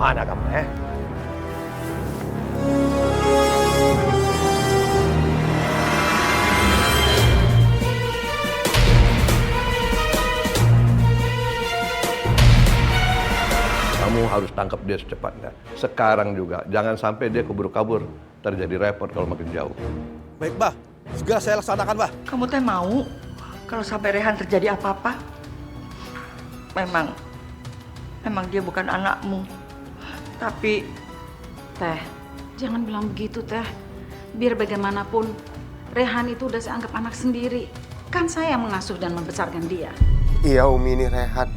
mana kamu, eh? Kamu harus tangkap dia secepatnya. Sekarang juga. Jangan sampai dia kabur-kabur. Terjadi repot kalau makin jauh. Baik, Bah. Segera saya laksanakan, Bah. Kamu teh mau kalau sampai Rehan terjadi apa-apa? Memang dia bukan anakmu. Tapi Teh, jangan bilang begitu, Teh. Biar bagaimanapun, Rehan itu udah saya anggap anak sendiri. Kan saya yang mengasuh dan membesarkan dia. Iya, Umi, ini Rehan.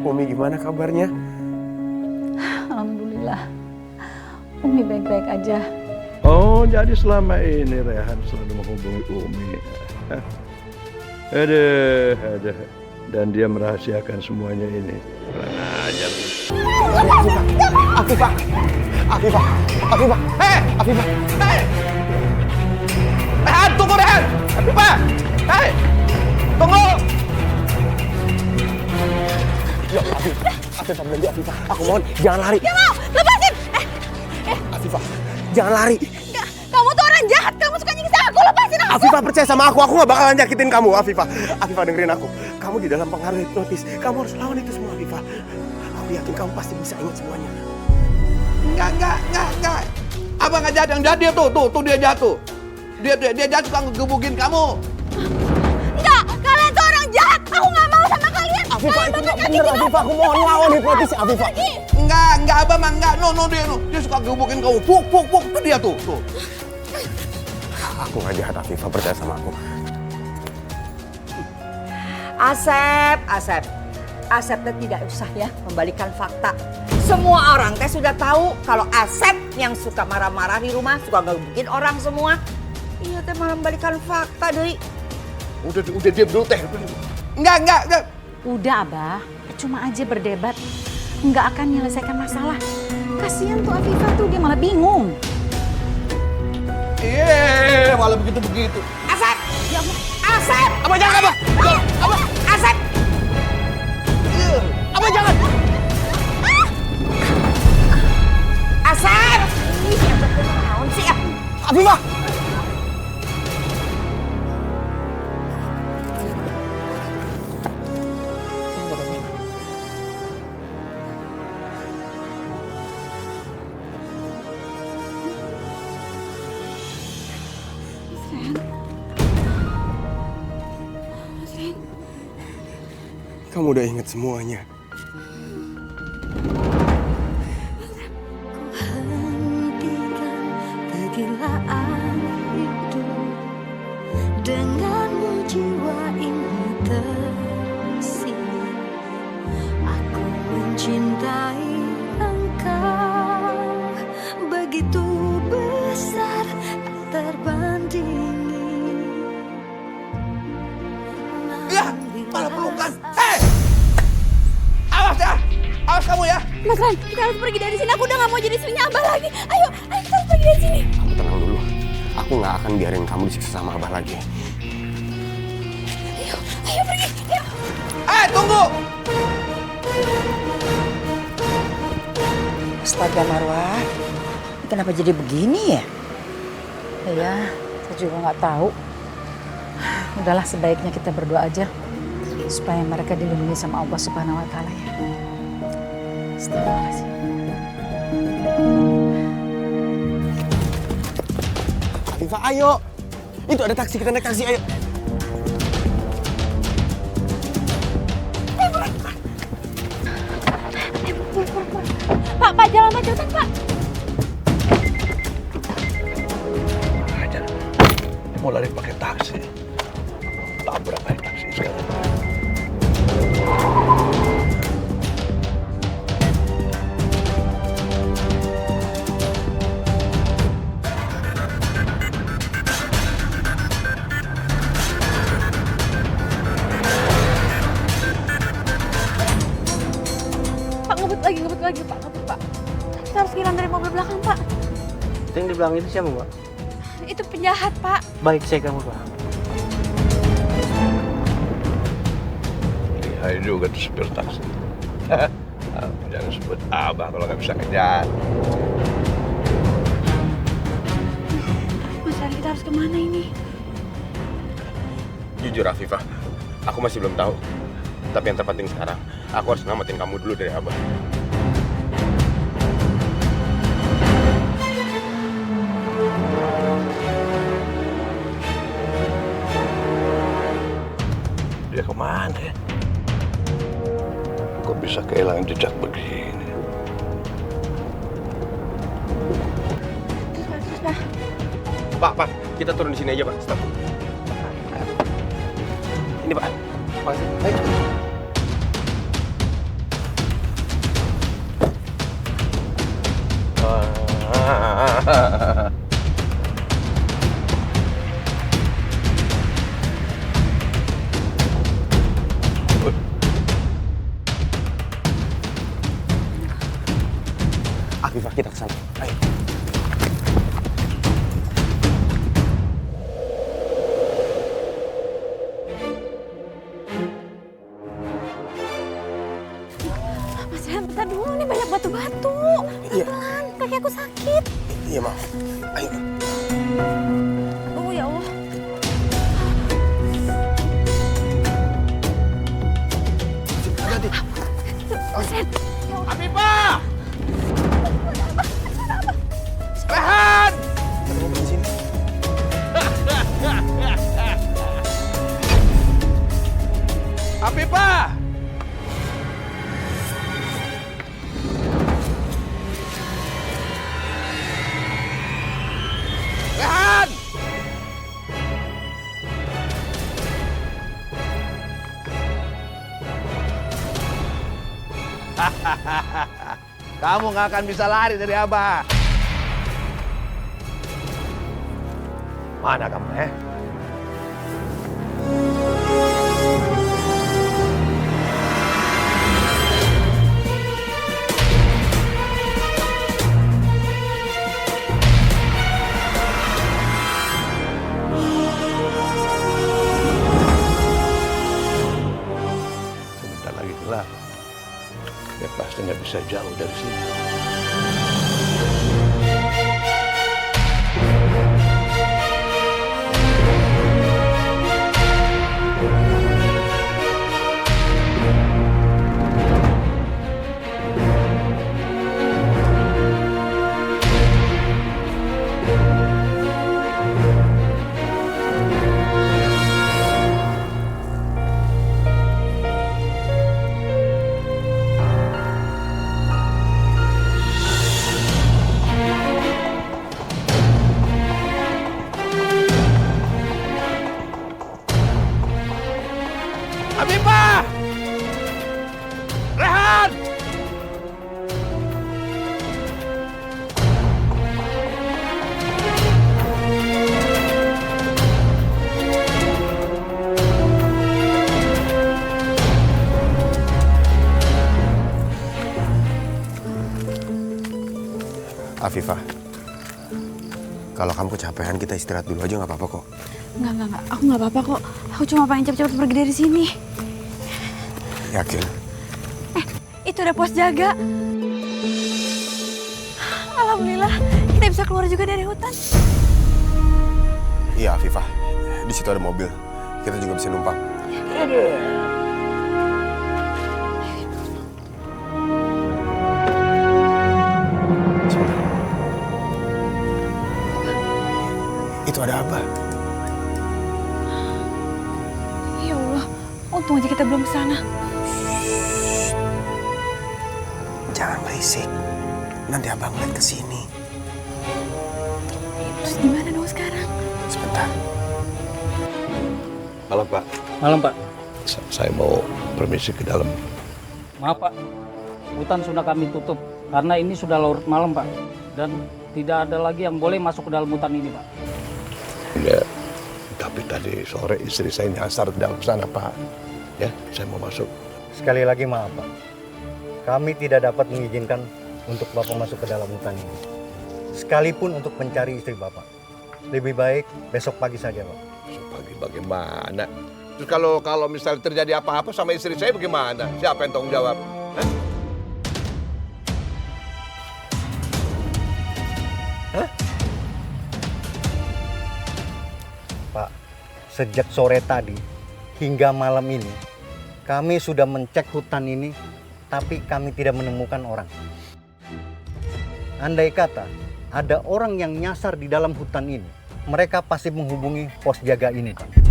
Umi, gimana kabarnya? Alhamdulillah. Umi baik-baik aja. Oh, jadi selama ini Rehan selalu menghubungi Umi. Aduh. Dan dia merahasiakan semuanya ini. Kurang ajar. Afifah! Hei! Afifah! Hei! Rehan, tunggu Rehan! Afifah! Hei! Tunggu! Ya, Afifah berhenti, Afifah. Aku mohon, jangan lari. Gak mau, lepasin! Afifah, jangan lari. Enggak, kamu tuh orang jahat, kamu suka nyiksa aku, lepasin aku! Afifah percaya sama aku gak bakalan nyakitin kamu, Afifah. Afifah dengerin aku. Kamu di dalam pengaruh hipnotis. Kamu harus lawan itu semua, Afifah. Aku yakin kamu pasti bisa ingat semuanya. Enggak. Abang nggak jadi, yang jadi tuh dia jatuh. Dia jatuh kan ngegebukin kamu. Enggak, kalian tuh orang jahat, aku gak mau sama kalian! Afifah, itu gak bener, Afifah. Aku mohon lawan hipnotis, Afifah. Enggak abang mah enggak. Dia suka gebukin kamu. Puk, itu dia tuh. Aku gak jahat, Afifah. Percaya sama aku. Asep teh tidak usah ya membalikan fakta. Semua orang teh sudah tahu kalau Asep yang suka marah-marah di rumah, suka ngegebukin orang semua. Iya teh malah membalikan fakta deui. Udah diam dulu teh. Enggak. Udah, Abah. Cuma aja berdebat. Nggak akan menyelesaikan masalah. Kasihan tuh Afifah tuh, dia malah bingung. Iya, malah begitu. Asep! Ya ampun, Asep! Apa jangan apa? Asep! Apa jangan? Asep! Ih, Asep tuh naon sih ya? Afifah! Kamu udah ingat semuanya. Hentikan kegilaan hidup, denganmu jiwa ini tersirat. Aku mencintai engkau begitu besar, tak terbandingi. Ya, malah pelukan. Hei! Awas kamu ya. Mas Ran, kita harus pergi dari sini. Aku udah gak mau jadi istrinya Abah lagi. Ayo kita harus pergi dari sini. Kamu tenang dulu. Aku gak akan biarin kamu disiksa sama Abah lagi. Ayo pergi. Ayo. Tunggu. Astaga Marwah, kenapa jadi begini ya? Ya, saya juga nggak tahu. Udahlah, sebaiknya kita berdoa aja supaya mereka dilindungi sama Allah Subhanahu wa Ta'ala ya. Astagfirullahaladzim. Afifah, ayo. Itu ada taksi, kita naik taksi, ayo. Pak, jalan cepetan, Pak. Ajar. Mau lari pakai taksi. Tabrak naik taksi sekarang. Pak, ngebut lagi, Pak. Ngebut, Pak. Kita harus ngilang dari mobil belakang, Pak. Itu yang di belakang itu siapa, Mbak? Itu penjahat, Pak. Baik, saya kamu, Pak. Hai juga tuh supir taksi. Jangan sebut abah kalau nggak bisa ngejar. Mas Ren, kita harus kemana ini? Jujur Afifah, aku masih belum tahu. Tapi yang terpenting sekarang, aku harus nyelamatin kamu dulu dari Abah. Dia kemana ya? Kok bisa kehilangan jejak begini? Pak, kita turun di sini aja, Pak. Stop. Ini, Pak. Makasih. Ayo. Afifah, kita kesana. Ayo. Mas Ren, bentar dulu, ini banyak batu-batu. Iya. Pelan, kaki aku sakit. Iya, maaf. Ayo. Oh ya Allah. Hati-hati. Mas Ren, Afifah! Rehan! Kita mau di sini. Afifah! Rehan! Kamu nggak akan bisa lari dari Abah. Mana kamu, eh? Sebentar lagi gelap. Ya pasti nggak bisa jauh dari sini. Afifah! Rehan! Afifah, kalau kamu kecapean, kita istirahat dulu aja nggak apa-apa kok. enggak. Aku nggak apa-apa kok. Aku cuma pengen cepet-cepet pergi dari sini. Yakin? Itu ada pos jaga. Alhamdulillah, kita bisa keluar juga dari hutan. Iya, Afifah. Di situ ada mobil. Kita juga bisa numpang. Itu ada apa? Ya Allah, untung aja kita belum ke sana. Jangan berisik. Nanti abang lihat ke sini. Terus gimana dong sekarang? Sebentar. Malam, Pak. Malam, Pak. Saya mau permisi ke dalam. Maaf, Pak. Hutan sudah kami tutup karena ini sudah larut malam, Pak. Dan tidak ada lagi yang boleh masuk ke dalam hutan ini, Pak. Ya, tapi tadi sore istri saya nyasar ke dalam sana, Pak. Ya, saya mau masuk. Sekali lagi maaf, Pak. Kami tidak dapat mengizinkan untuk Bapak masuk ke dalam hutan ini. Sekalipun untuk mencari istri Bapak. Lebih baik besok pagi saja, Pak. Besok pagi bagaimana? Terus kalau misalnya terjadi apa-apa sama istri saya bagaimana? Siapa yang tanggung jawab? Hah? Hah? Pak, sejak sore tadi hingga malam ini, kami sudah mencek hutan ini, tapi kami tidak menemukan orang. Andai kata ada orang yang nyasar di dalam hutan ini, mereka pasti menghubungi pos jaga ini, Pak.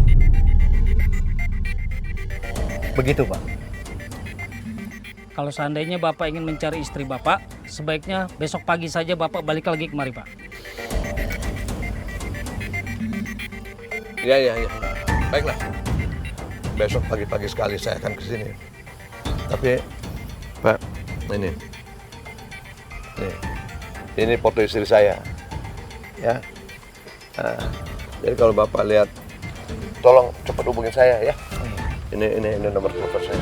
Begitu, Pak. Kalau seandainya Bapak ingin mencari istri Bapak, sebaiknya besok pagi saja Bapak balik lagi kemari, Pak. Iya. Baiklah. Besok pagi-pagi sekali saya akan ke sini. Tapi, Pak, ini. Ini foto istri saya. Ya. Nah, jadi kalau Bapak lihat, tolong cepat hubungin saya ya. Ini nomor telepon saya.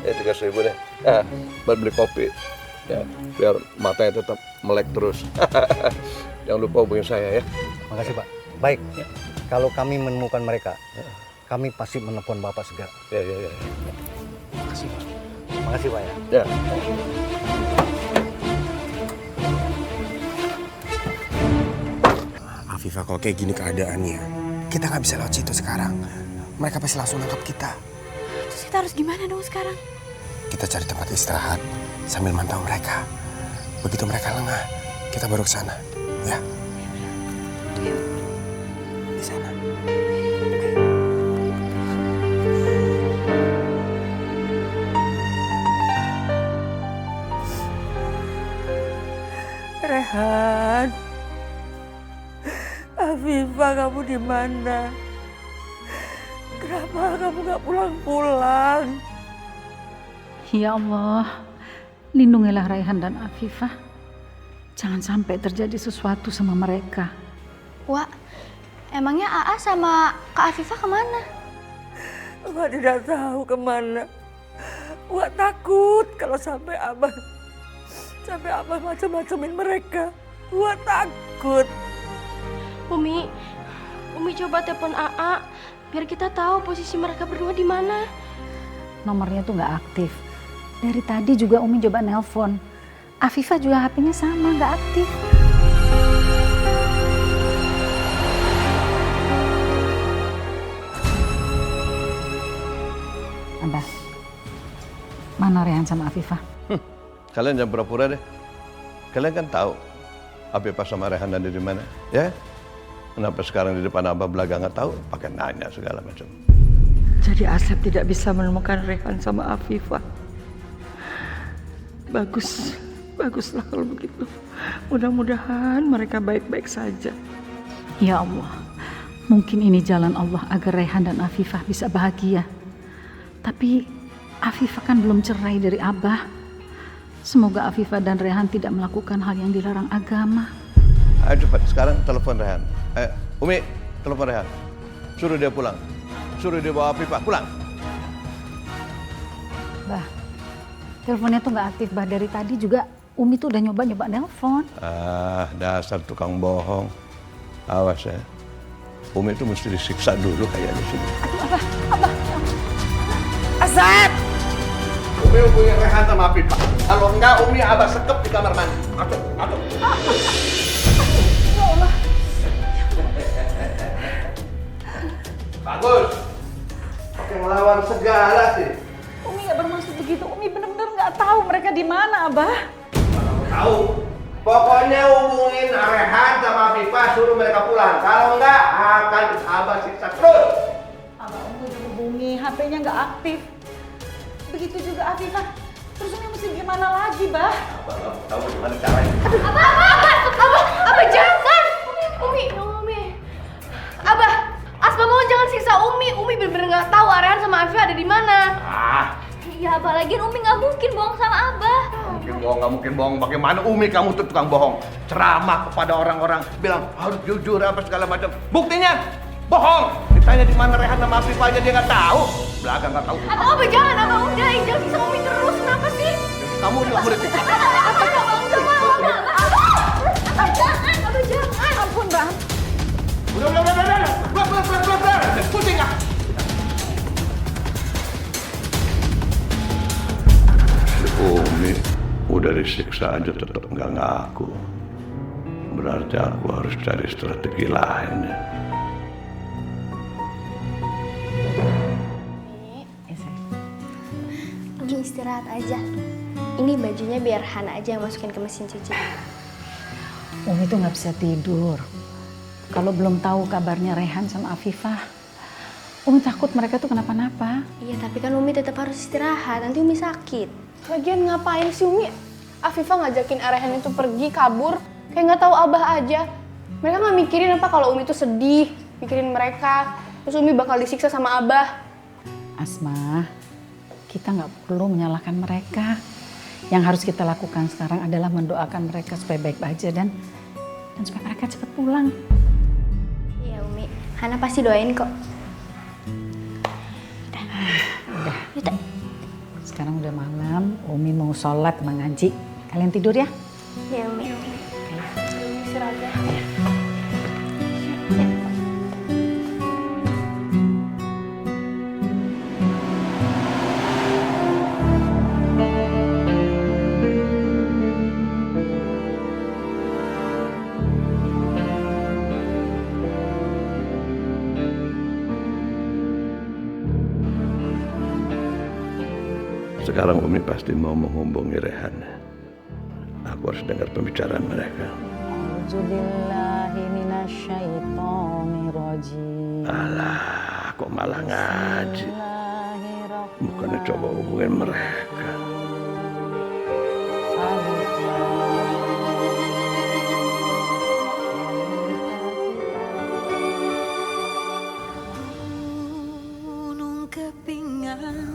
Ya 3.000 deh. Buat beli kopi. Ya, biar matanya tetap melek terus. Jangan lupa hubungin saya ya. Makasih, Pak. Baik. Kalau kami menemukan mereka, kami pasti menelpon Bapak segera. Ya. Makasih, Pak. Makasih, Pak ya. Ya. Afifah, kalau kayak gini keadaannya, kita nggak bisa lewat situ sekarang. Mereka pasti langsung nangkap kita. Terus kita harus gimana dong sekarang? Kita cari tempat istirahat sambil mantau mereka. Begitu mereka lengah, kita baru ke sana. Ya. Di sana. Rehan, Afifah, kamu di mana? Kenapa kamu nggak pulang-pulang? Ya Allah, lindungilah Raihan dan Afifah. Jangan sampai terjadi sesuatu sama mereka. Wak, emangnya AA sama Kak Afifah kemana? Wak tidak tahu kemana. Wak takut kalau sampai Abah macam-macamin mereka. Wak takut. Umi coba telepon AA biar kita tahu posisi mereka berdua di mana. Nomornya tuh nggak aktif. Dari tadi juga Umi coba nelpon. Afifah juga HP-nya sama, nggak aktif. Abah, mana Rehan sama Afifah? Kalian jangan pura-pura deh. Kalian kan tahu Afifah sama Rehan ada di mana, ya? Kenapa sekarang di depan Abah belaga nggak tahu? Pakai nanya segala macam. Jadi Asep tidak bisa menemukan Rehan sama Afifah. Baguslah kalau begitu. Mudah-mudahan mereka baik-baik saja. Ya Allah, mungkin ini jalan Allah agar Rehan dan Afifah bisa bahagia. Tapi Afifah kan belum cerai dari Abah. Semoga Afifah dan Rehan tidak melakukan hal yang dilarang agama. Ayo cepat, sekarang telepon Rehan. Umi, telepon Rehan. Suruh dia pulang. Suruh dia bawa Afifah pulang. Bah, teleponnya tuh nggak aktif, Bah. Dari tadi juga Umi tuh udah nyoba nelpon. Dasar tukang bohong. Awas ya. Umi itu mesti disiksa dulu kayaknya sih. Aduh, Abah. Asep! Umi hubungi Rehan sama Afifah. Kalau enggak, Umi Abah sekep di kamar mandi. Aduh. Ya Allah. Bagus. Pakai ngelawan segala sih. Umi nggak bermaksud begitu. Umi benar-benar nggak tahu mereka di mana, Abah. Tahu. Pokoknya hubungin Rehan sama Afifah, suruh mereka pulang. Kalau enggak, akan Abah siksa terus. Abah, Umi udah hubungi, HP-nya nggak aktif. Begitu juga Afifah. Terus Umi mesti gimana lagi, Bah? Abah tahu gimana caranya. Abah jangan! Umi. Abah, Asma mohon jangan siksa Umi. Umi bener-bener nggak tahu Rehan sama Afifah ada di mana. Ya Abah, lagian Umi nggak mungkin bohong sama Abah. Nggak mungkin bohong. Bagaimana Umi kamu tuh tukang bohong? Ceramah kepada orang-orang, bilang harus jujur apa segala macam. Buktinya bohong. Ditanya di mana Rehan sama Afifah aja dia nggak tahu. Belakang nggak tahu. Abah jangan, Abah udah. Jangan siksa Umi terus. Kenapa sih? Kamu juga murid kita. Abah jangan. Ampun, Bah. Udah. Umi udah disiksa aja tetap nggak ngaku. Berarti aku harus cari strategi lain. Umi istirahat aja. Ini bajunya biar Hana aja yang masukin ke mesin cuci. Umi tuh nggak bisa tidur. Kalau belum tahu kabarnya Rehan sama Afifah, Umi takut mereka tuh kenapa-napa. Iya, tapi kan Umi tetap harus istirahat. Nanti Umi sakit. Lagian ngapain sih Umi? Afifah ngajakin Rehan itu pergi, kabur. Kayak nggak tahu Abah aja. Mereka nggak mikirin apa kalau Umi tuh sedih. Mikirin mereka. Terus Umi bakal disiksa sama Abah. Asma, kita nggak perlu menyalahkan mereka. Yang harus kita lakukan sekarang adalah mendoakan mereka supaya baik-baik aja dan supaya mereka cepat pulang. Iya Umi, Hana pasti doain kok. Udah. Sekarang udah malam, Umi mau sholat sama ngaji. Kalian tidur ya? Iya Umi. Istirahat ya. Sekarang Umi pasti mau menghubungi Rehan. Aku harus dengar pembicaraan mereka. Alah, kok malah ngaji? Bukannya coba hubungin mereka.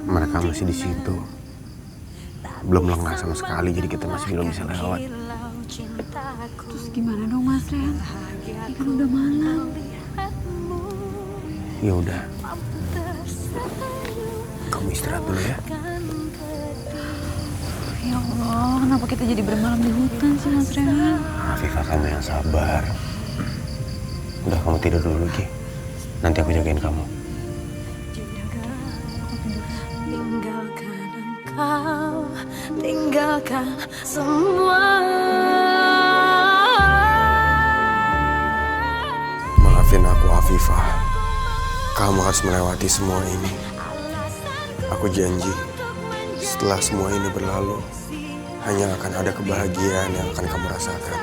Mereka masih di situ. Belum lengah sama sekali, jadi kita masih belum bisa lewat. Terus gimana dong Mas Rehan? Ini kan udah malam. Ya udah. Kamu istirahat dulu ya. Ya Allah, kenapa kita jadi bermalam di hutan sih Mas Rehan? Afifah, kamu yang sabar. Udah, kamu tidur dulu Ki. Nanti aku jagain kamu. Tinggalkan semua. Maafin aku Afifah. Kamu harus melewati semua ini. Aku janji, setelah semua ini berlalu, hanya akan ada kebahagiaan yang akan kamu rasakan.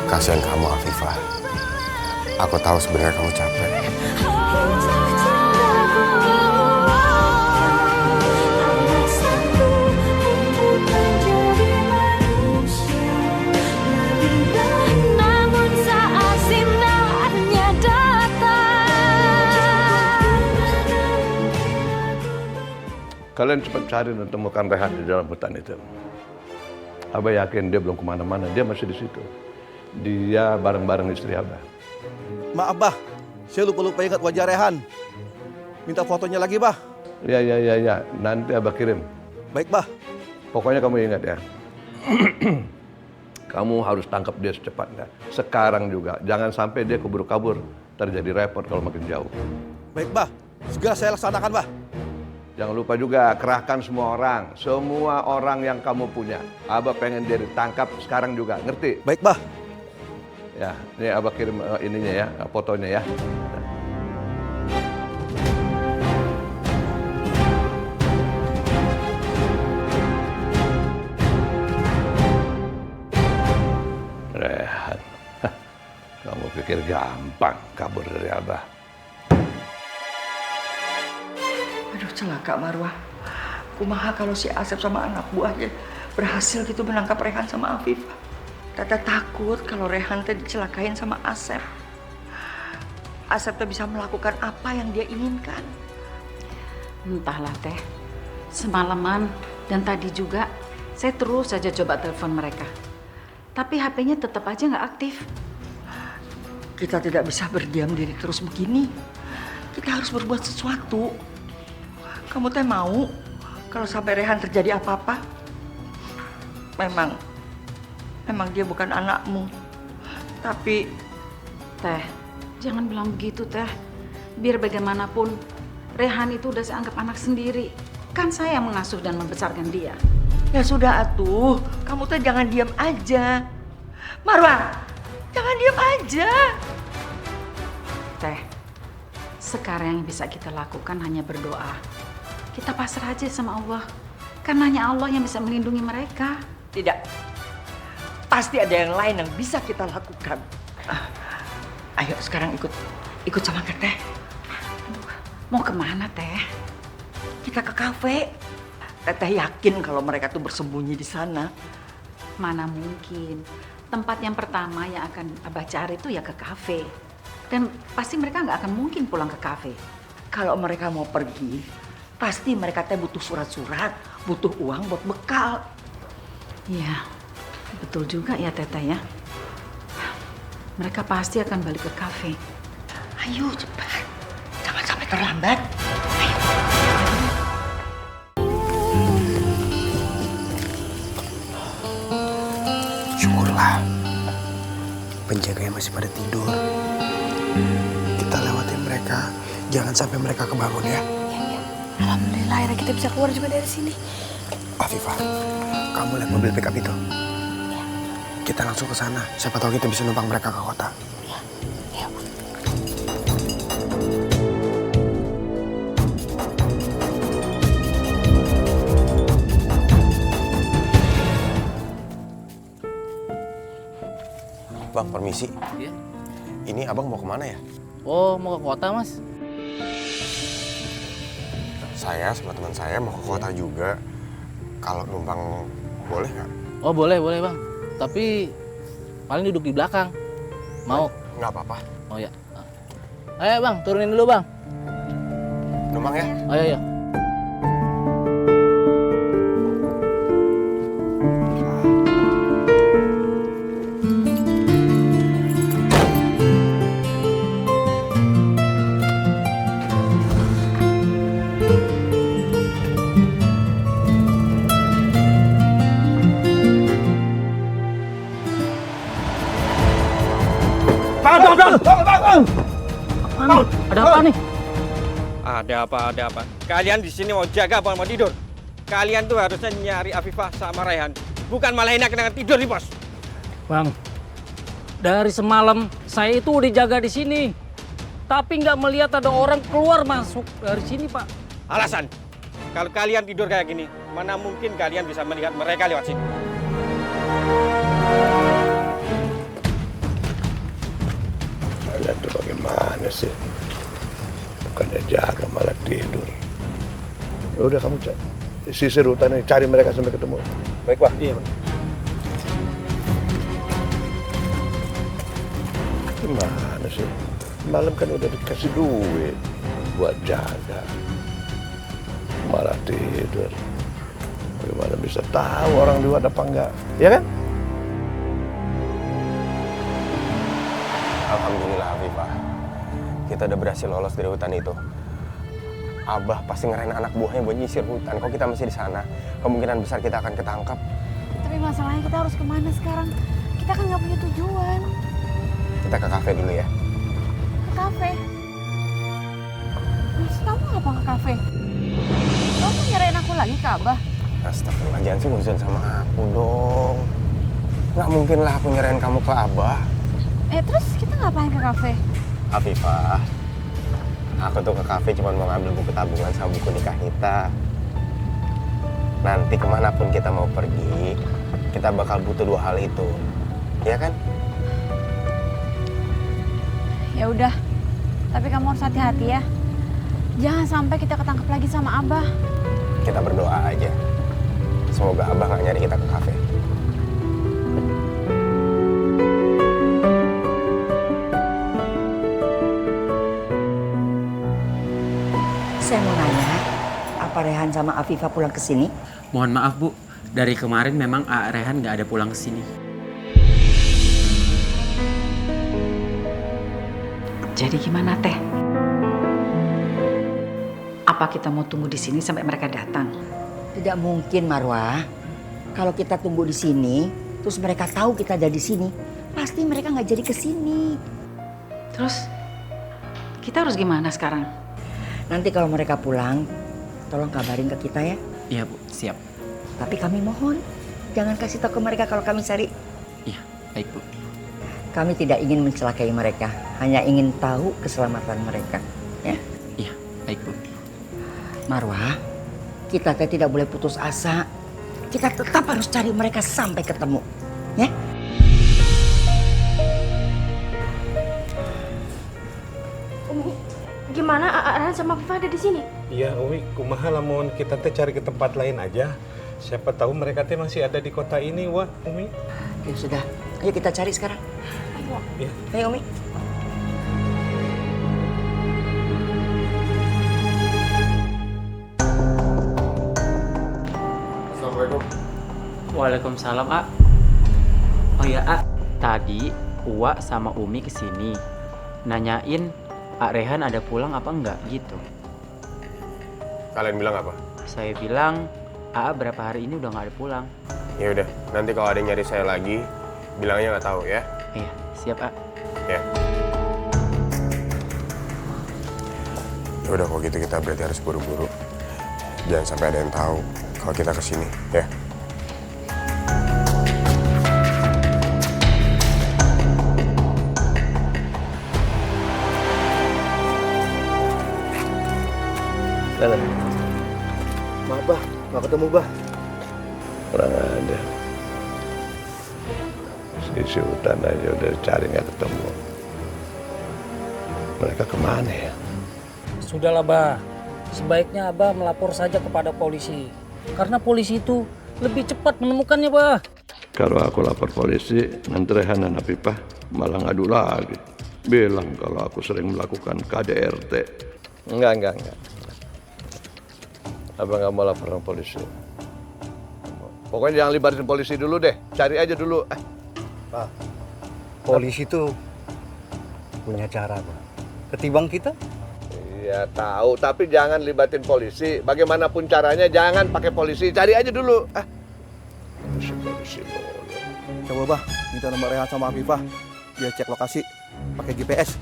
Kasihan kamu Afifah. Aku tahu sebenarnya kamu capek. Kalian cepat cari dan temukan Rehan di dalam hutan itu. Abah yakin dia belum kemana-mana, dia masih di situ. Dia bareng-bareng istri Abah. Maaf Bah, saya lupa ingat wajah Rehan. Minta fotonya lagi Bah. Ya, nanti Abah kirim. Baik Bah. Pokoknya kamu ingat ya. Kamu harus tangkap dia secepatnya. Sekarang juga, jangan sampai dia keburu kabur. Terjadi repot kalau makin jauh. Baik Bah, segera saya laksanakan Bah. Jangan lupa juga kerahkan semua orang yang kamu punya. Abah pengen dia ditangkap sekarang juga, ngerti? Baik Bah. Ya, ini Abah kirim ininya ya, fotonya ya. Rehan, kamu pikir gampang kabur dari Abah? Aduh, celaka Marwah. Kumaha kalau si Asep sama anak buahnya berhasil gitu menangkap Rehan sama Afifah. Tata takut kalau Rehan teh dicelakain sama Asep. Asep teh bisa melakukan apa yang dia inginkan. Entahlah Teh. Semalaman dan tadi juga saya terus saja coba telepon mereka. Tapi HP-nya tetap aja nggak aktif. Kita tidak bisa berdiam diri terus begini. Kita harus berbuat sesuatu. Kamu teh mau kalau sampai Rehan terjadi apa-apa? Memang dia bukan anakmu. Tapi Teh, jangan bilang begitu Teh. Biar bagaimanapun Rehan itu udah saya anggap anak sendiri. Kan saya yang mengasuh dan membesarkan dia. Ya sudah atuh, kamu tuh jangan diam aja. Marwah, jangan diam aja. Teh, sekarang yang bisa kita lakukan hanya berdoa. Kita pasrah aja sama Allah. Karena hanya Allah yang bisa melindungi mereka. Tidak, pasti ada yang lain yang bisa kita lakukan. Ayo sekarang ikut sama Teteh. Mau kemana, Teh? Kita ke kafe. Teteh yakin kalau mereka tuh bersembunyi di sana. Mana mungkin. Tempat yang pertama yang akan Abah cari itu ya ke kafe. Dan pasti mereka nggak akan mungkin pulang ke kafe. Kalau mereka mau pergi, pasti mereka teh butuh surat-surat, butuh uang buat bekal. Iya, betul juga ya Teteh ya. Mereka pasti akan balik ke kafe. Ayo cepat, jangan sampai terlambat. Syukurlah, penjaganya masih pada tidur. Kita lewatin mereka, jangan sampai mereka kebangun ya. Iya. Alhamdulillah akhirnya kita bisa keluar juga dari sini. Afifah, kamu lihat mobil pickup itu? Iya. Kita langsung ke sana. Siapa tahu kita bisa numpang mereka ke kota. Iya. Bang, permisi. Iya. Ini abang mau kemana ya? Oh, mau ke kota, Mas? Saya sama teman saya mau ke kota juga. Kalau numpang boleh nggak? Oh, boleh, Bang. Tapi paling duduk di belakang. Mau? Nggak apa-apa. Oh ya. Ayo, Bang, turunin dulu, Bang. Numpang ya? Oh iya. Ada apa nih? Ada apa? Kalian di sini mau jaga apa mau tidur? Kalian tuh harusnya nyari Afifah sama Raihan, bukan malah enak-enakan tidur di pos. Bang, dari semalam saya itu udah jaga di sini. Tapi nggak melihat ada orang keluar masuk dari sini, Pak. Alasan? Kalau kalian tidur kayak gini, mana mungkin kalian bisa melihat mereka lewat sini? Kalian tuh bagaimana sih? Bukannya jaga malah tidur. Ya udah kamu sisir hutan ini, cari mereka sampai ketemu. Baik, Pak. Iya, Pak. Gimana sih? Malam kan udah dikasih duit buat jaga. Malah tidur. Bagaimana bisa tahu orang lewat apa enggak? Ya kan? Alhamdulillah Afifah. Kita udah berhasil lolos dari hutan itu. Abah pasti ngerahin anak buahnya buat nyisir hutan. Kalau kita masih di sana, kemungkinan besar kita akan ketangkap. Tapi masalahnya kita harus kemana sekarang? Kita kan nggak punya tujuan. Kita ke kafe dulu ya. Ke kafe? Mas, kamu ngapa ke kafe? Kamu nyerahin aku lagi ke Abah? Astagfirullah, jangan suzon sama aku dong. Nggak mungkin lah aku nyerahin kamu ke Abah. Terus kita ngapain ke kafe? Afifah, aku tuh ke kafe cuma mau ngambil buku tabungan sama buku nikah kita. Nanti kemanapun kita mau pergi, kita bakal butuh dua hal itu. Ya kan? Ya udah, tapi kamu harus hati-hati ya. Jangan sampai kita ketangkep lagi sama Abah. Kita berdoa aja. Semoga Abah nggak nyari kita ke kafe. Saya mau nanya, apa Rehan sama Afifah pulang ke sini? Mohon maaf Bu, dari kemarin memang Rehan nggak ada pulang ke sini. Jadi gimana Teh? Apa kita mau tunggu di sini sampai mereka datang? Tidak mungkin Marwah. Kalau kita tunggu di sini, terus mereka tahu kita ada di sini, pasti mereka nggak jadi ke sini. Terus kita harus gimana sekarang? Nanti kalau mereka pulang, tolong kabarin ke kita ya. Iya Bu, siap. Tapi kami mohon, jangan kasih tahu ke mereka kalau kami cari. Iya, baik Bu. Kami tidak ingin mencelakai mereka, hanya ingin tahu keselamatan mereka. Ya? Iya, baik Bu. Marwah, kita tidak boleh putus asa. Kita tetap harus cari mereka sampai ketemu. Ya? Umi, gimana Rehan sama Afifah ada di sini? Iya, Umi, kumaha lamun kita teh cari ke tempat lain aja. Siapa tahu mereka teh masih ada di kota ini, wah, Umi. Ya sudah, ayo kita cari sekarang. Ayo. Ya. Ayo, Umi. Assalamualaikum. Waalaikumsalam, A. Oh ya, A. Tadi Uwa sama Umi kesini. Nanyain A Rehan ada pulang apa enggak gitu. Kalian bilang apa? Saya bilang A berapa hari ini udah nggak ada pulang. Ya udah, nanti kalau ada yang nyari saya lagi, bilangnya nggak tahu ya. Iya, siap A. Ya. Ya udah kalau gitu kita berarti harus buru-buru. Jangan sampai ada yang tahu kalau kita kesini, ya. Lele. Maaf, Bah. Nggak ketemu, Bah. Kurang ada. Si hutan aja udah cari nggak ketemu. Mereka kemana ya? Sudahlah, Bah. Sebaiknya Abah melapor saja kepada polisi. Karena polisi itu lebih cepat menemukannya, Bah. Kalau aku lapor polisi, nanti Rehan dan Afifah malah ngadu lagi. Bilang kalau aku sering melakukan KDRT. Enggak. Abang nggak mau laporan polisi. Pokoknya jangan libatin polisi dulu deh. Cari aja dulu. Pak, polisi itu punya cara, Pak. Ketimbang kita? Iya tahu, tapi jangan libatin polisi. Bagaimanapun caranya jangan pakai polisi. Cari aja dulu. Polisi boleh. Coba, Bah, minta nomor Rehan sama Afifah. Dia cek lokasi pakai GPS.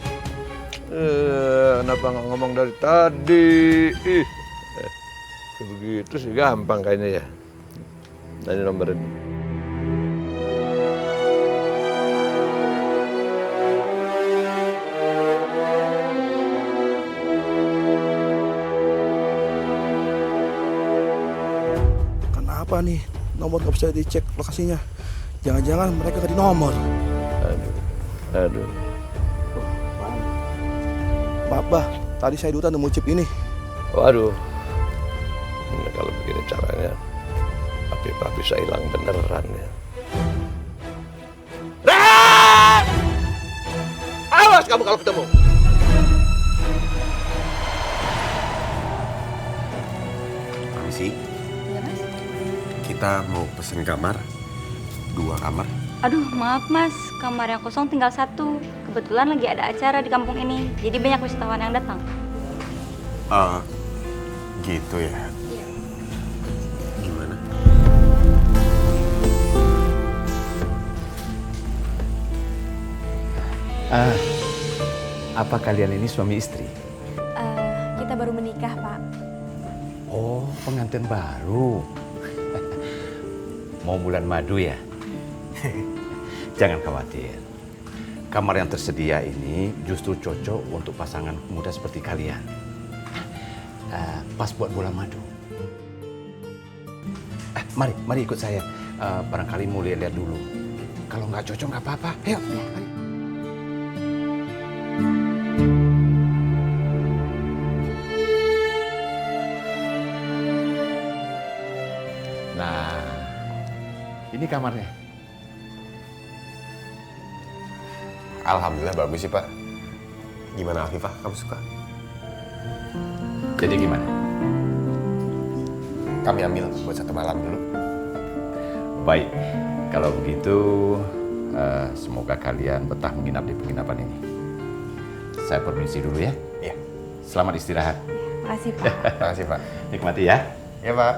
Kenapa nggak ngomong dari tadi? Begitu sih gampang kayaknya ya. Nanti nomornya. Kenapa nih nomor nggak bisa dicek lokasinya? Jangan-jangan mereka nggak di nomor. Aduh. Maaf, Bah. Tadi saya duta nemu chip ini. Waduh. Ini kalau begini caranya, Afifah bisa hilang beneran ya. Awas kamu kalau ketemu. Permisi. Kita mau pesen kamar, 2 kamar. Aduh, maaf Mas, kamar yang kosong tinggal 1. Kebetulan lagi ada acara di kampung ini, jadi banyak wisatawan yang datang. Gitu ya. Gimana? Apa kalian ini suami istri? Kita baru menikah, Pak. Oh, pengantin baru. Mau bulan madu ya? Jangan khawatir. Kamar yang tersedia ini justru cocok untuk pasangan muda seperti kalian. Pas buat bulan madu. Mari ikut saya. Barangkali mau lihat dulu. Kalau nggak cocok nggak apa-apa. Ayo, mari. Nah, ini kamarnya. Alhamdulillah bagus sih, Pak. Gimana Afifah, kamu suka? Jadi gimana? Kami ambil buat 1 malam dulu. Baik, kalau begitu semoga kalian betah menginap di penginapan ini. Saya permisi dulu ya. Iya. Selamat istirahat. Makasih, Pak. Makasih, Pak. Nikmati ya. Ya, Pak.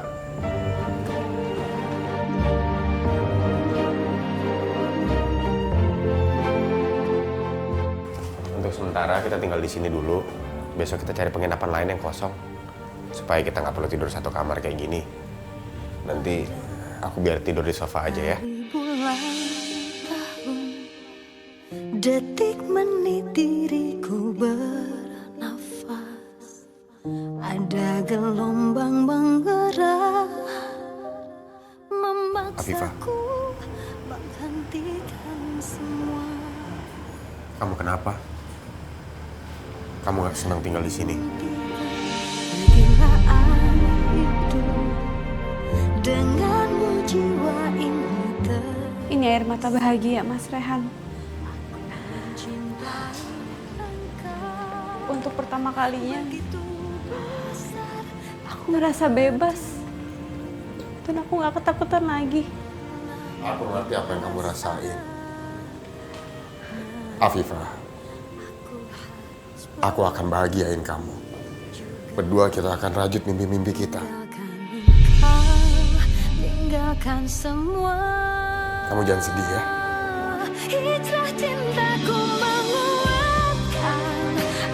Untuk sementara kita tinggal di sini dulu. besok kita cari penginapan lain yang kosong. Supaya kita nggak perlu tidur satu kamar kayak gini. Nanti aku biar tidur di sofa aja ya. Bulan tahun, detik menit diriku bernafas. Ada gelombang menggerak, memaksaku menghentikan semua. Kamu kenapa? Kamu nggak senang tinggal di sini? Kegilaan hidup denganmu jiwa ini Ini air mata bahagia, Mas Rehan. Untuk pertama kalinya, aku merasa bebas. Dan aku gak ketakutan lagi. Aku ngerti apa yang kamu rasain. Afifah, aku akan bahagiain kamu. Berdua kita akan rajut mimpi-mimpi kita. tinggalkan semua. Kamu jangan sedih ya. Hijrah cintaku menguatkan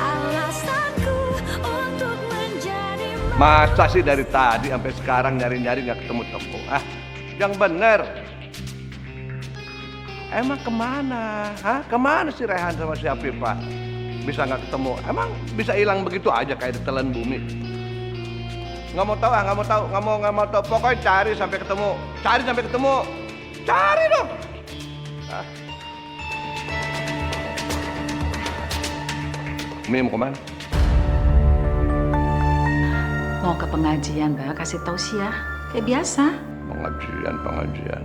alasanku untuk menjadi. Masa sih dari tadi sampai sekarang nyari-nyari nggak ketemu toko? Yang bener. Emang kemana? Kemana si Rehan sama si Afifah? Bisa nggak ketemu? Emang bisa hilang begitu aja kayak ditelan bumi? Nggak mau tahu, nggak mau tahu. Pokoknya cari sampai ketemu. Cari sampai ketemu. Cari dong. Umi mau kemana? Mau ke pengajian, Mbak. Kasih tausiah. Kayak biasa. Pengajian.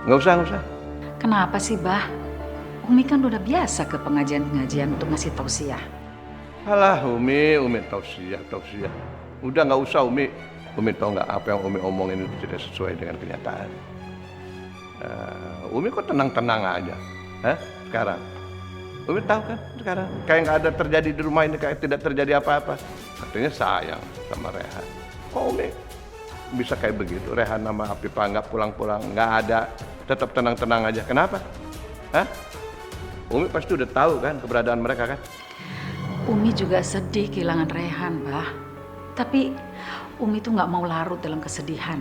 Nggak usah. Kenapa sih, Bah? Umi kan udah biasa ke pengajian-pengajian untuk ngasih tausiah. Alah, Umi tausiah. Udah nggak usah, Umi. Umi tahu nggak apa yang Umi omongin itu tidak sesuai dengan kenyataan. Umi kok tenang-tenang aja, sekarang. Umi tahu kan sekarang kayak nggak ada terjadi di rumah ini, kayak tidak terjadi apa-apa. Katanya sayang sama Rehan. Kok Umi bisa kayak begitu? Rehan sama Afifah nggak pulang-pulang, nggak ada, tetap tenang-tenang aja. Kenapa? Umi pasti udah tahu kan keberadaan mereka kan? Umi juga sedih kehilangan Rehan, Bah. Tapi Umi tuh nggak mau larut dalam kesedihan.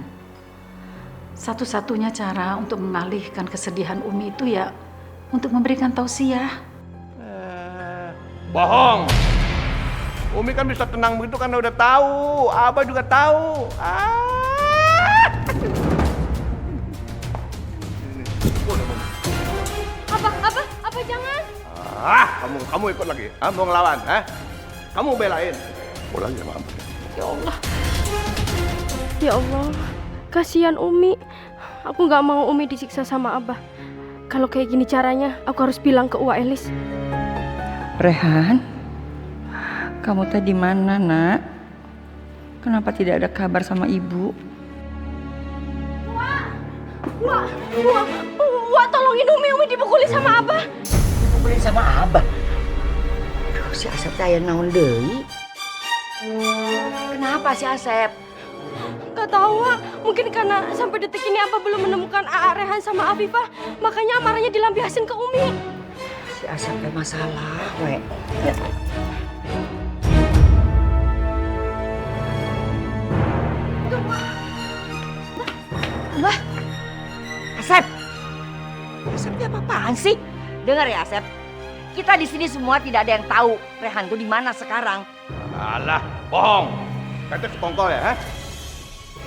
Satu-satunya cara untuk mengalihkan kesedihan Umi itu ya untuk memberikan tausiah. Bohong. Umi kan bisa tenang begitu karena udah tahu. Abah juga tahu. Apa jangan? Kamu ikut lagi. Mau ngelawan, Kamu belain. Pulang ya, Mama. Ya Allah. Ya Allah, kasihan Umi. Aku nggak mau Umi disiksa sama Abah. Kalau kayak gini caranya, aku harus bilang ke Uwa Elis. Rehan, kamu tadi mana, Nak? Kenapa tidak ada kabar sama Ibu? Wah, tolongin Umi dipukuli sama Abah. Dipukulin sama Abah? Aduh, si Asep saya naon deui. Kenapa si Asep? Gak tahu, Wak. Mungkin karena sampai detik ini Abah belum menemukan A.A. Rehan sama Afifah, makanya amarahnya dilampiaskan ke Umi. Si Asep ada masalah, we. Ya. Abah. Asep. Asep ini apa-apaan sih? Dengar ya, Asep. Kita di sini semua tidak ada yang tahu Rehan tuh di mana sekarang. Alah, bohong. Teteh sekongkol ya,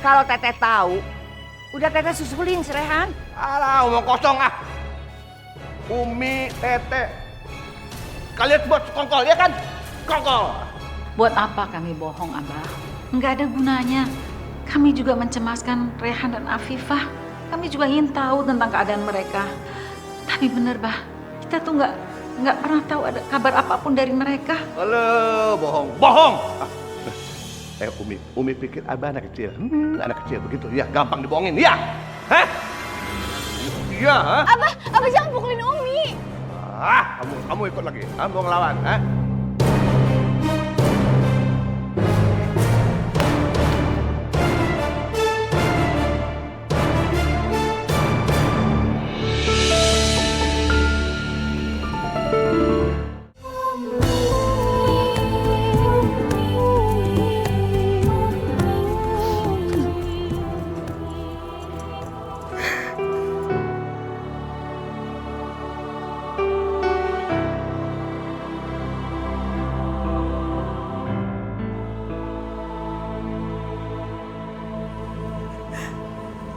Kalau Teteh tahu, udah Teteh susulin si Rehan. Alah, omong kosong Umi, Teteh, kalian buat sekongkol ya kan? Sekongkol. Buat apa kami bohong, Abah? Nggak ada gunanya. Kami juga mencemaskan Rehan dan Afifah. Kami juga ingin tahu tentang keadaan mereka. Tapi bener, Bah, kita tuh nggak pernah tahu ada kabar apapun dari mereka. Alah, bohong. Umi pikir Abah anak kecil. Anak kecil begitu, ya gampang dibohongin, ya? Iya, Abah jangan pukulin Umi. Kamu ikut lagi, mau ngelawan,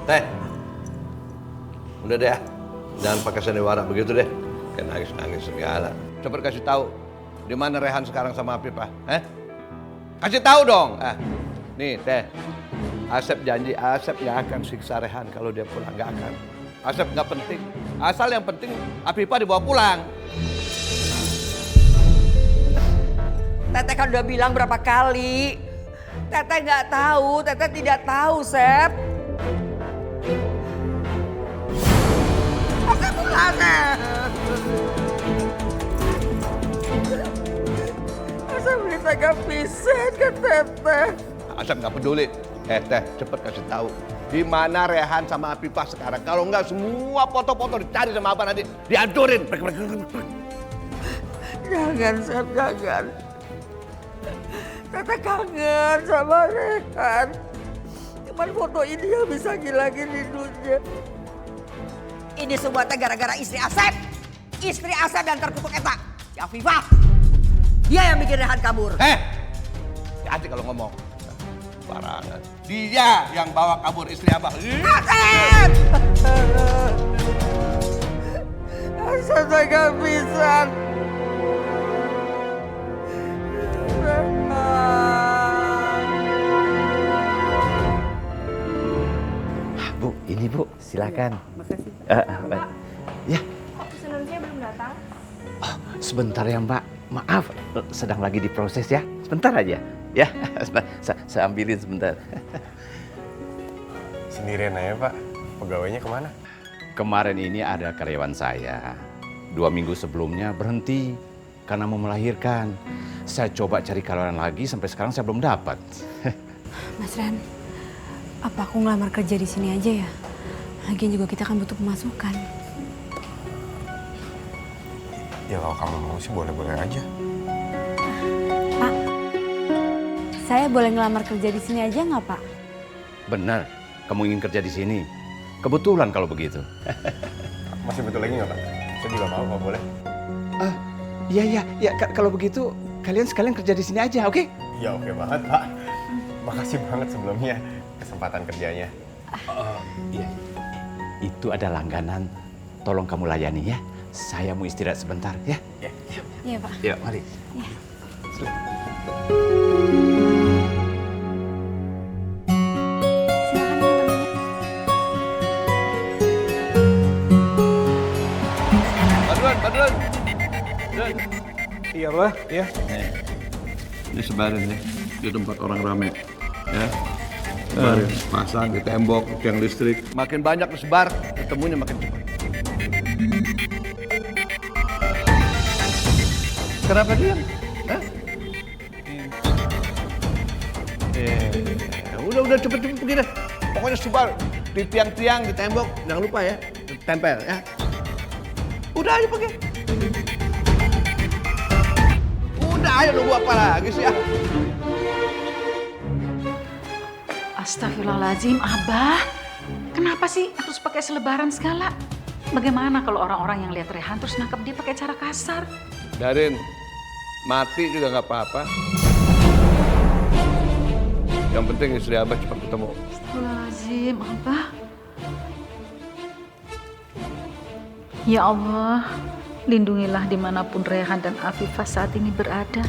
Teh, udah deh, jangan pakai sandiwara begitu deh. Kayak nangis-nangis segala. Coba kasih tahu, di mana Rehan sekarang sama Afifah? Kasih tahu dong. Nih Teh, Asep janji Asep nggak akan siksa Rehan kalau dia pulang, nggak akan. Asep nggak penting, asal yang penting Afifah dibawa pulang. Teteh kan udah bilang berapa kali. Teteh nggak tahu, Teteh tidak tahu, Sep. Asep pulang, Asep ditega pisan ke Teteh. Asep nggak peduli. Teh, cepet kasih tahu. Di mana Rehan sama Afifah sekarang? Kalau nggak semua foto-foto dicari sama Abah nanti dihancurin. Jangan, Sep, jangan. Teteh kangen sama Rehan. Cuman foto ini yang bisa ngilangin hidupnya. Ini semua teh gara-gara istri Asep. Istri Asep dan terkutuk eta, si Afifah. Dia yang bikin Rehan kabur. Hati kalau ngomong. Barangan. Dia yang bawa kabur istri Abah. Asep! Asep tega pisan. Bu, ini Bu, silakan. Makasih. Ya, Pesanannya belum datang. sebentar ya Mbak. Maaf, sedang lagi diproses ya. Sebentar aja. Ya, saya ambilin sebentar. Sendirian aja Pak, pegawainya kemana? Kemarin ini ada karyawan saya. 2 minggu sebelumnya berhenti karena mau melahirkan. Saya coba cari karyawan lagi, sampai sekarang saya belum dapat. Mas Ren, apa aku ngelamar kerja di sini aja ya? Lagian juga kita kan butuh pemasukan. Ya kalau kamu mau sih boleh-boleh aja. Pak, saya boleh ngelamar kerja di sini aja nggak Pak? Benar, kamu ingin kerja di sini. Kebetulan kalau begitu. Masih betul lagi nggak Pak? Saya juga mau kalau boleh. Iya, kalau begitu kalian sekalian kerja di sini aja, oke? Ya oke banget Pak. Makasih banget sebelumnya kesempatan kerjanya. Iya, itu ada langganan. Tolong kamu layani ya. Saya mau istirahat sebentar ya. Iya Pak. Ya, mari. Iya. Badrun. Iya Pak, ya. Ini sebarin nih di tempat orang rame. Ya. Sebarin, pasang di tembok, tiang listrik. Makin banyak disebar, ketemunya makin cepat. Kenapa diam? Udah cepet-cepet pergi deh. Pokoknya sebar di tiang-tiang, di tembok. Jangan lupa ya, tempel ya. Udah ayo pergi. Udah ayo, nunggu apa lagi sih? Astagfirullahaladzim, Abah. Kenapa sih harus pakai selebaran segala? Bagaimana kalau orang-orang yang lihat Rehan terus nangkep dia pakai cara kasar? Darin, mati juga nggak apa-apa. Yang penting istri Abah cepat ketemu. Astagfirullahaladzim, Abah. Ya Allah, lindungilah dimanapun Rehan dan Afifah saat ini berada.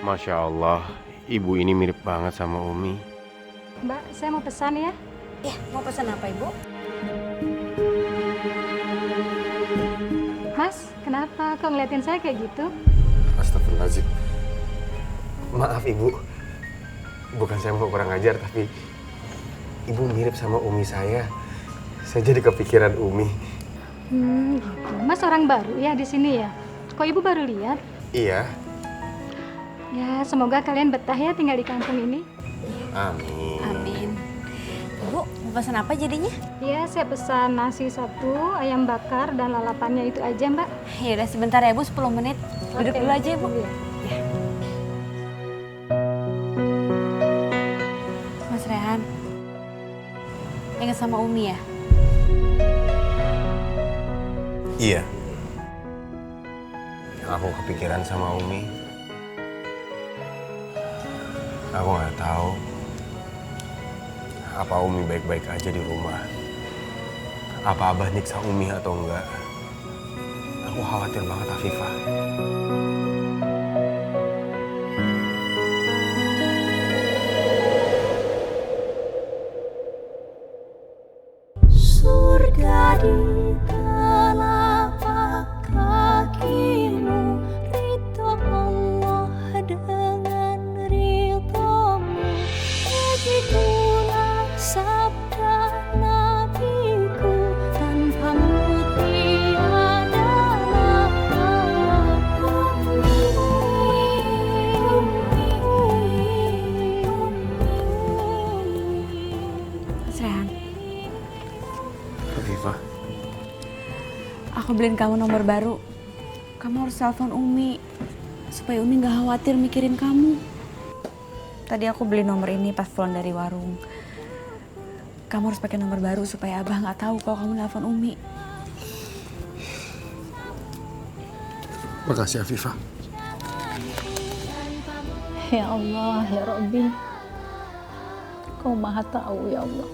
Masya Allah, ibu ini mirip banget sama Umi. Mbak, saya mau pesan ya. Ya, mau pesan apa Ibu? Mas, kenapa kok ngeliatin saya kayak gitu? Astagfirullahaladzim. Maaf Ibu, bukan saya mau kurang ajar, tapi Ibu mirip sama Umi saya. Saya jadi kepikiran Umi. Gitu. Mas orang baru ya di sini ya? Kok Ibu baru lihat? Iya. Ya, semoga kalian betah ya tinggal di kampung ini. Amin. Amin. Ibu, mau pesan apa jadinya? Ya, saya pesan nasi 1, ayam bakar, dan lalapannya itu aja, Mbak. Ya udah sebentar ya Bu, 10 menit. Duduk dulu aja Bu. Ya. Mas Rehan, ingat sama Umi ya? Iya. Aku kepikiran sama Umi. Aku nggak tahu apa Umi baik-baik aja di rumah. Apa Abah nyiksa Umi atau enggak. Aku khawatir banget Afifah. Surga di telapak kakimu, ridho Allah dengan ridhomu. Begitulah sabda Nabiku, tanpamu tiada Mas Rehan, Afifah, aku beliin kamu nomor baru. Kamu harus telepon Umi supaya Umi nggak khawatir mikirin kamu. Tadi aku beli nomor ini pas pulang dari warung. Kamu harus pakai nomor baru supaya Abah nggak tahu kalau kamu nelfon Umi. Makasih Afifah. Ya Allah, ya Rabbi, Kau Maha Tahu ya Allah.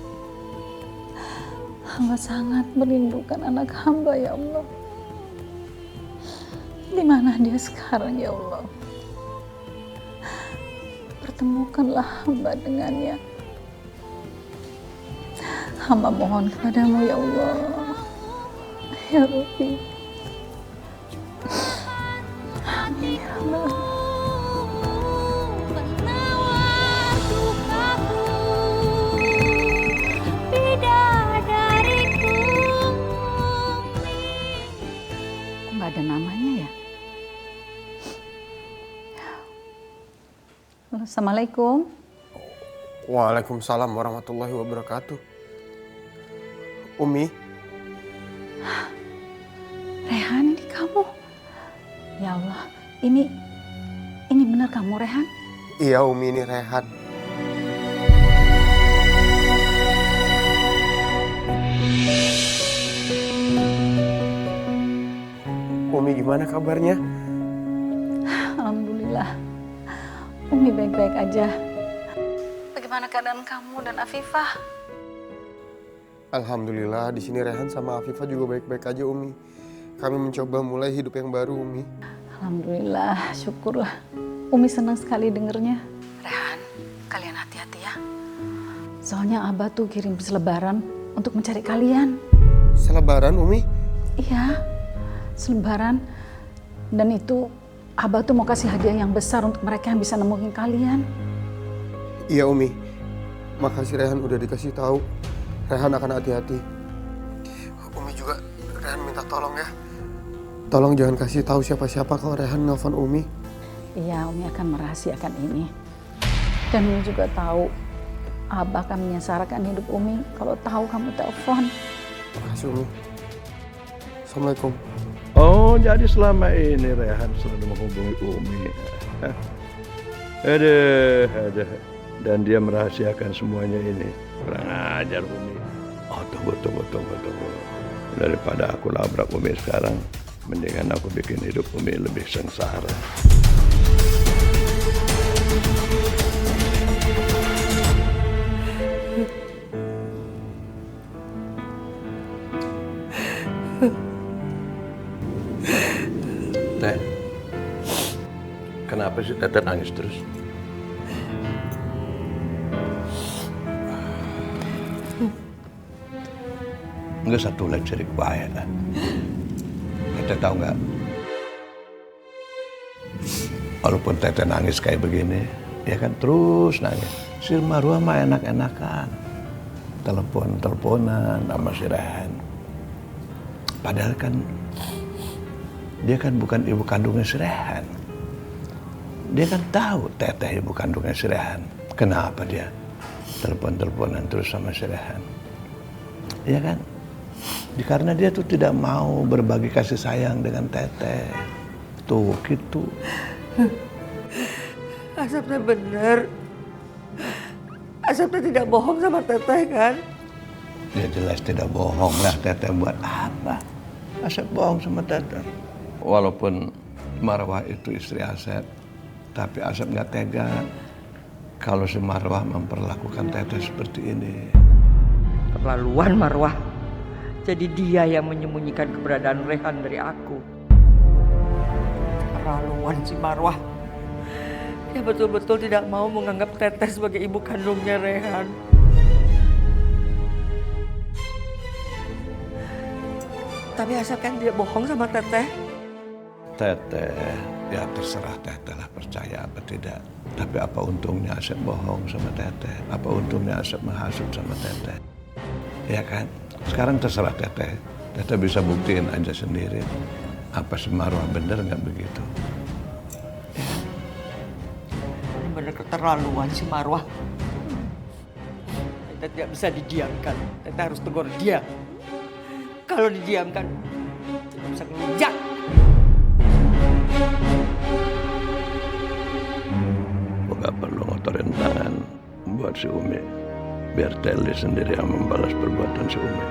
Hamba sangat merindukan anak hamba ya Allah. Di mana dia sekarang ya Allah? Pertemukanlah hamba dengannya. Hamba mohon kepadamu ya Allah. Ya Rabbi. Amin ya Allah. Nggak ada namanya ya? Assalamualaikum. Waalaikumsalam warahmatullahi wabarakatuh. Umi. Rehan, ini kamu. Ya Allah, ini benar kamu Rehan? Iya Umi, ini Rehan. Umi gimana kabarnya? Alhamdulillah. Umi baik-baik aja. Bagaimana keadaan kamu dan Afifah? Alhamdulillah, di sini Rehan sama Afifah juga baik-baik aja Umi. Kami mencoba mulai hidup yang baru Umi. Alhamdulillah, syukurlah. Umi senang sekali dengernya. Rehan, kalian hati-hati ya. Soalnya Abah tuh kirim selebaran untuk mencari kalian. Selebaran Umi? Iya, selebaran. Dan itu Abah tuh mau kasih hadiah yang besar untuk mereka yang bisa nemuin kalian. Iya Umi, makasih Rehan udah dikasih tahu. Rehan akan hati-hati. Umi juga, Rehan minta tolong ya. Tolong jangan kasih tahu siapa-siapa kalau Rehan nelfon Umi. Iya, Umi akan merahasiakan ini. Dan Umi juga tahu Abah akan menyengsarakan hidup Umi kalau tahu kamu telepon. Makasih Umi. Assalamualaikum. Oh, jadi selama ini Rehan selalu menghubungi Umi. Aduh. Dan dia merahasiakan semuanya ini. Kurang ajar Umi. Oh, tunggu. Daripada aku labrak Umi sekarang, mendingan aku bikin hidup Umi lebih sengsara. Teh, kenapa sih Teteh nangis terus? Enggak satu leceri quiet. Teteh tahu nggak? Walaupun Teteh nangis kayak begini, dia kan terus nangis. Si Marwah mah enak-enakan, teleponan sama si Rehan. Padahal kan dia kan bukan ibu kandungnya si Rehan. Dia kan tahu Teteh ibu kandungnya si Rehan. Kenapa dia telepon-teleponan terus sama si Rehan? Iya kan? Karena dia tuh tidak mau berbagi kasih sayang dengan Teteh. Tuh gitu. Asapnya bener. Asapnya tidak bohong sama Teteh kan? Ya jelas tidak bohong lah. Teteh buat apa? Asap bohong sama Teteh. Walaupun Marwah itu istri Asep, tapi Asep nggak tega kalau si Marwah memperlakukan Teteh seperti ini. Keterlaluan Marwah. Jadi dia yang menyembunyikan keberadaan Rehan dari aku. Keterlaluan si Marwah. Dia betul-betul tidak mau menganggap Teteh sebagai ibu kandungnya Rehan. Tapi Asep kan dia bohong sama Teteh. Teteh, ya terserah Teteh lah percaya apa tidak. Tapi apa untungnya Asep bohong sama Teteh? Apa untungnya Asep menghasut sama Teteh? Ya kan? Sekarang terserah Teteh. Teteh bisa buktiin aja sendiri. Apa si Marwah bener nggak begitu? Bener keterlaluan si Marwah. Teteh tidak bisa didiamkan. Teteh harus tegur dia. Kalau didiamkan, tidak bisa ngelunjak. Gak perlu ngotorin tangan buat si Umi. Biar Teli sendiri yang membalas perbuatan si Umi.